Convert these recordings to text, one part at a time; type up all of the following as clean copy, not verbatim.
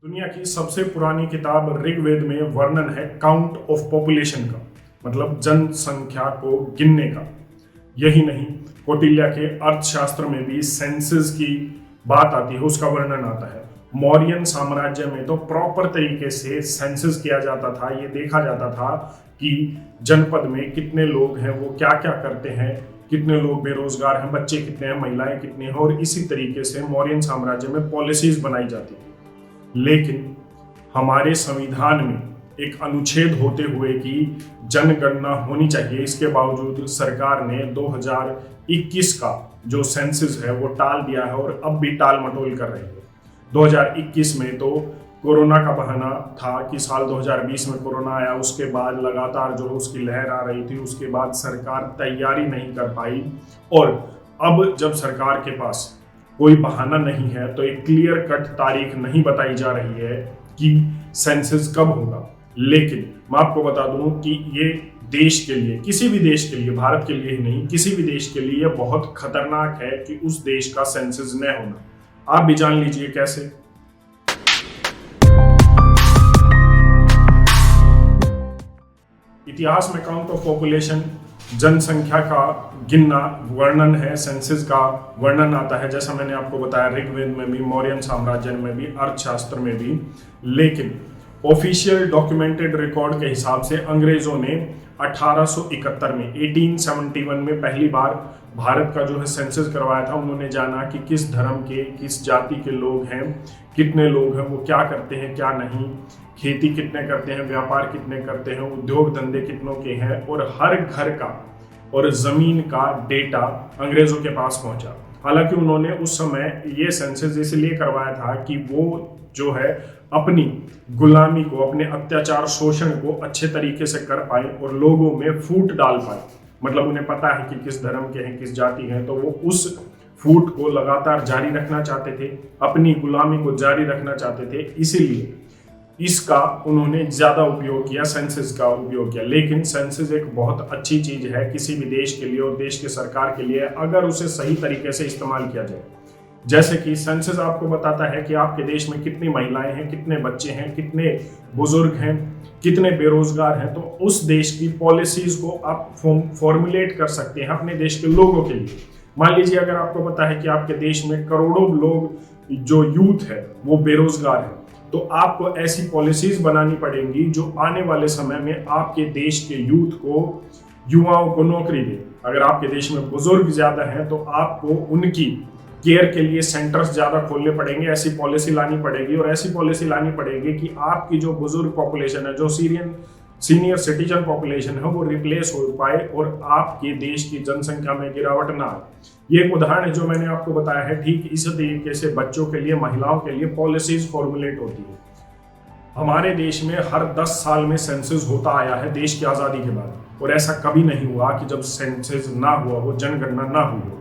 दुनिया की सबसे पुरानी किताब ऋग्वेद में वर्णन है काउंट ऑफ पॉपुलेशन का, मतलब जनसंख्या को गिनने का। यही नहीं, कौटिल्य के अर्थशास्त्र में भी सेंसस की बात आती है, उसका वर्णन आता है। मौर्यन साम्राज्य में तो प्रॉपर तरीके से सेंसस किया जाता था। ये देखा जाता था कि जनपद में कितने लोग हैं, वो क्या क्या करते हैं, कितने लोग बेरोजगार हैं, बच्चे कितने हैं, महिलाएं कितनी हैं, और इसी तरीके से मौर्यन साम्राज्य में पॉलिसीज बनाई जाती थी। लेकिन हमारे संविधान में एक अनुच्छेद होते हुए कि जनगणना होनी चाहिए, इसके बावजूद सरकार ने 2021 का जो सेंसस है वो टाल दिया है और अब भी टाल मटोल कर रही है। 2021 में तो कोरोना का बहाना था कि साल 2020 में कोरोना आया, उसके बाद लगातार जो उसकी लहर आ रही थी, उसके बाद सरकार तैयारी नहीं कर पाई। और अब जब सरकार के पास कोई बहाना नहीं है तो एक क्लियर कट तारीख नहीं बताई जा रही है कि सेंसस कब होगा। लेकिन मैं आपको बता दूं कि ये देश के लिए, किसी भी देश के लिए, भारत के लिए ही नहीं, किसी भी देश के लिए बहुत खतरनाक है कि उस देश का सेंसस न होना। आप भी जान लीजिए कैसे। इतिहास में काउंट ऑफ पॉपुलेशन, जनसंख्या का गिनना, वर्णन है, सेंसस का वर्णन आता है, जैसा मैंने आपको बताया ऋग्वेद में भी, मौर्यन साम्राज्य में भी, अर्थशास्त्र में भी। लेकिन ऑफिशियल डॉक्यूमेंटेड रिकॉर्ड के हिसाब से अंग्रेजों ने 1871 में 1871 में पहली बार भारत का जो है सेंसस करवाया था। उन्होंने जाना कि किस धर्म के, किस जाति के लोग हैं, कितने लोग हैं, वो क्या करते हैं, क्या नहीं, खेती कितने करते हैं, व्यापार कितने करते हैं, उद्योग धंधे कितनों के हैं, और हर घर का और जमीन का डेटा अंग्रेजों के पास पहुंचा। हालांकि उन्होंने उस समय ये सेंसस इसलिए करवाया था कि वो जो है अपनी गुलामी को, अपने अत्याचार शोषण को अच्छे तरीके से कर पाए और लोगों में फूट डाल पाए। मतलब उन्हें पता है कि किस धर्म के हैं, किस जाति हैं, तो वो उस फूट को लगातार जारी रखना चाहते थे, अपनी गुलामी को जारी रखना चाहते थे। इसीलिए इसका उन्होंने ज्यादा उपयोग किया, सेंसस का उपयोग किया। लेकिन सेंसस एक बहुत अच्छी चीज है किसी भी देश के लिए और देश की सरकार के लिए, अगर उसे सही तरीके से इस्तेमाल किया जाए। जैसे कि सेंसस आपको बताता है कि आपके देश में कितनी महिलाएं हैं, कितने बच्चे हैं, कितने बुजुर्ग हैं, कितने बेरोजगार हैं, तो उस देश की पॉलिसीज को आप फॉर्मुलेट कर सकते हैं अपने देश के लोगों के लिए। मान लीजिए अगर आपको पता है कि आपके देश में करोड़ों लोग जो यूथ है वो बेरोजगार है, तो आपको ऐसी पॉलिसीज बनानी पड़ेंगी जो आने वाले समय में आपके देश के यूथ को, युवाओं को नौकरी दे। अगर आपके देश में बुजुर्ग ज्यादा हैं तो आपको उनकी केयर के लिए सेंटर्स ज्यादा खोलने पड़ेंगे, ऐसी पॉलिसी लानी पड़ेगी। और ऐसी पॉलिसी लानी पड़ेगी कि आपकी जो बुजुर्ग पॉपुलेशन है, जो सीनियर सिटीजन पॉपुलेशन है, वो रिप्लेस हो पाए और आपके देश की जनसंख्या में गिरावट ना आए। ये एक उदाहरण है जो मैंने आपको बताया है। ठीक इसी तरीके से बच्चों के लिए, महिलाओं के लिए पॉलिसीज फॉर्मुलेट होती है। हमारे देश में हर 10 साल में सेंसस होता आया है देश की आज़ादी के बाद, और ऐसा कभी नहीं हुआ कि जब सेंसस ना हुआ हो, जनगणना ना हुई हो।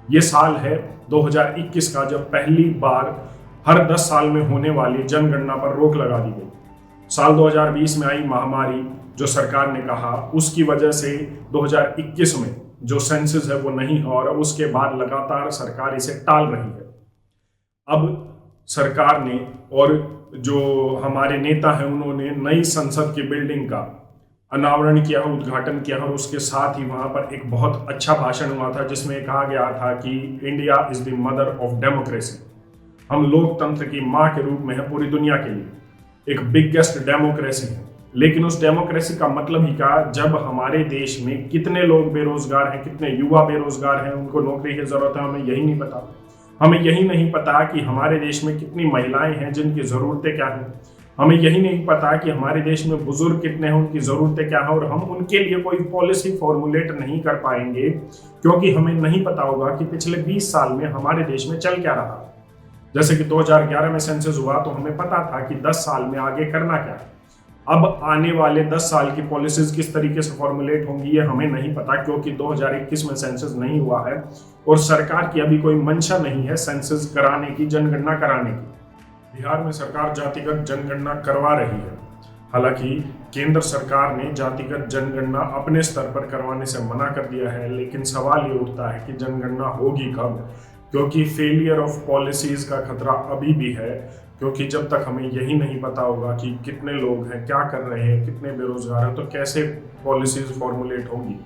ये साल है 2021 का, जब पहली बार हर 10 साल में होने वाली जनगणना पर रोक लगा दी गई। साल 2020 में आई महामारी, जो सरकार ने कहा उसकी वजह से 2021 में जो सेंसस है वो नहीं हुआ, और उसके बाद लगातार सरकार इसे टाल रही है। अब सरकार ने और जो हमारे नेता हैं उन्होंने नई संसद की बिल्डिंग का अनावरण किया, उद्घाटन किया, और उसके साथ ही वहां पर एक बहुत अच्छा भाषण हुआ था जिसमें कहा गया था कि India is the mother of democracy. हम लोकतंत्र की मां के रूप में है पूरी दुनिया के लिए, एक बिगेस्ट डेमोक्रेसी है। लेकिन उस डेमोक्रेसी का मतलब ही क्या, जब हमारे देश में कितने लोग बेरोजगार हैं, कितने युवा बेरोजगार हैं, उनको नौकरी की जरूरत है, हमें यही नहीं पता। हमें यही नहीं पता कि हमारे देश में कितनी महिलाएं हैं जिनकी जरूरतें क्या हैं। हमें यही नहीं पता कि हमारे देश में बुजुर्ग कितने हैं, उनकी जरूरतें क्या है, और हम उनके लिए कोई पॉलिसी फॉर्मुलेट नहीं कर पाएंगे क्योंकि हमें नहीं पता होगा कि पिछले 20 साल में हमारे देश में चल क्या रहा। जैसे कि 2011 में सेंसस हुआ तो हमें पता था कि 10 साल में आगे करना क्या है। अब आने वाले 10 साल की पॉलिसीज किस तरीके से फॉर्मुलेट होंगी ये हमें नहीं पता, क्योंकि 2021 में सेंसस नहीं हुआ है और सरकार की अभी कोई मंशा नहीं है सेंसस कराने की, जनगणना कराने की। बिहार में सरकार जातिगत जनगणना करवा रही है। हालांकि केंद्र सरकार ने जातिगत जनगणना अपने स्तर पर करवाने से मना कर दिया है, लेकिन सवाल ये उठता है कि जनगणना होगी कब, क्योंकि फेलियर ऑफ पॉलिसीज का खतरा अभी भी है। क्योंकि जब तक हमें यही नहीं पता होगा कि कितने लोग हैं, क्या कर रहे हैं, कितने बेरोजगार हैं, तो कैसे पॉलिसीज फॉर्मुलेट होंगी।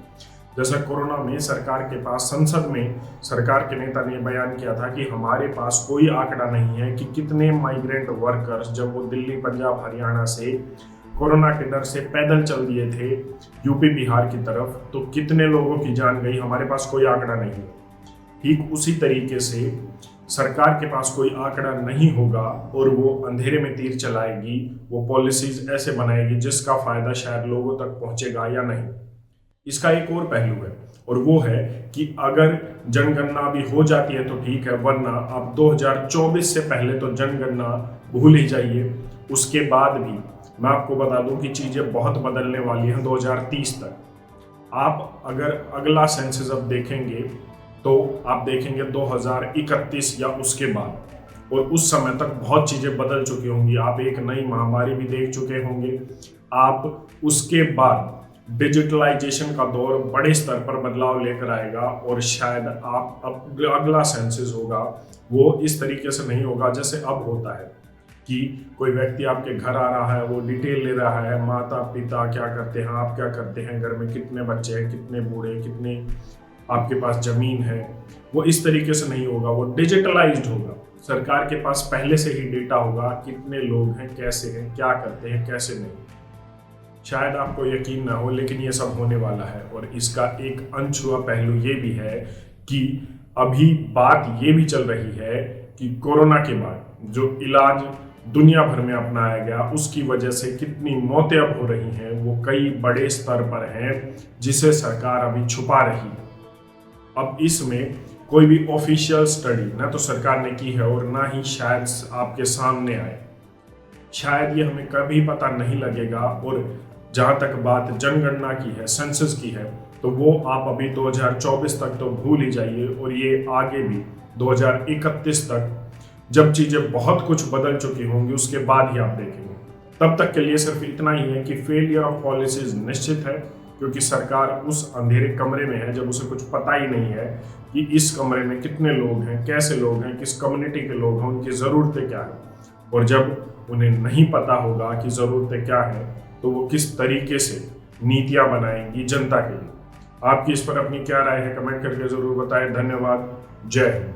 जैसे कोरोना में सरकार के पास, संसद में सरकार के नेता ने बयान किया था कि हमारे पास कोई आंकड़ा नहीं है कि कितने माइग्रेंट वर्कर्स जब वो दिल्ली, पंजाब, हरियाणा से कोरोना के डर से पैदल चल दिए थे यूपी, बिहार की तरफ, तो कितने लोगों की जान गई, हमारे पास कोई आंकड़ा नहीं है। ठीक उसी तरीके से सरकार के पास कोई आंकड़ा नहीं होगा और वो अंधेरे में तीर चलाएगी, वो पॉलिसीज ऐसे बनाएगी जिसका फायदा शायद लोगों तक पहुंचेगा या नहीं। इसका एक और पहलू है, और वो है कि अगर जनगणना भी हो जाती है तो ठीक है, वरना आप 2024 से पहले तो जनगणना भूल ही जाइए। उसके बाद भी मैं आपको बता दूं कि चीजें बहुत बदलने वाली हैं 2030 तक। आप अगर अगला सेंसस अब देखेंगे तो आप देखेंगे 2031 या उसके बाद, और उस समय तक बहुत चीजें बदल चुकी होंगी। आप एक नई महामारी भी देख चुके होंगे। आप उसके बाद डिजिटलाइजेशन का दौर बड़े स्तर पर बदलाव लेकर आएगा, और शायद आप अब अगला सेंसस होगा वो इस तरीके से नहीं होगा जैसे अब होता है कि कोई व्यक्ति आपके घर आ रहा है, वो डिटेल ले रहा है, माता पिता क्या करते हैं, आप क्या करते हैं, घर में कितने बच्चे हैं, कितने बूढ़े, कितने आपके पास जमीन है। वो इस तरीके से नहीं होगा, वो डिजिटलाइज्ड होगा। सरकार के पास पहले से ही डेटा होगा, कितने लोग हैं, कैसे हैं, क्या करते हैं, कैसे नहीं। शायद आपको यकीन ना हो, लेकिन ये सब होने वाला है। और इसका एक अनछुआ पहलू ये भी है कि अभी बात ये भी चल रही है कि कोरोना के बाद जो इलाज दुनिया भर में अपनाया गया, उसकी वजह से कितनी मौतें अब हो रही हैं, वो कई बड़े स्तर पर हैं जिसे सरकार अभी छुपा रही है। अब इसमें कोई भी ऑफिशियल स्टडी ना तो सरकार ने की है और ना ही शायद आपके सामने आए। शायद ये हमें कभी पता नहीं लगेगा। और जहां तक बात जनगणना की है, सेंसस की है, तो वो आप अभी 2024 तक तो भूल ही जाइए, और ये आगे भी 2031 तक जब चीजें बहुत कुछ बदल चुकी होंगी उसके बाद ही आप देखेंगे। तब तक के लिए सिर्फ इतना ही है कि फेलियर ऑफ पॉलिसीज निश्चित है, क्योंकि सरकार उस अंधेरे कमरे में है जब उसे कुछ पता ही नहीं है कि इस कमरे में कितने लोग हैं, कैसे लोग हैं, किस कम्युनिटी के लोग हैं, उनकी ज़रूरतें क्या हैं। और जब उन्हें नहीं पता होगा कि ज़रूरतें क्या हैं, तो वो किस तरीके से नीतियाँ बनाएंगी जनता के लिए। आपकी इस पर अपनी क्या राय है, कमेंट करके ज़रूर बताएं। धन्यवाद। जय हिंद।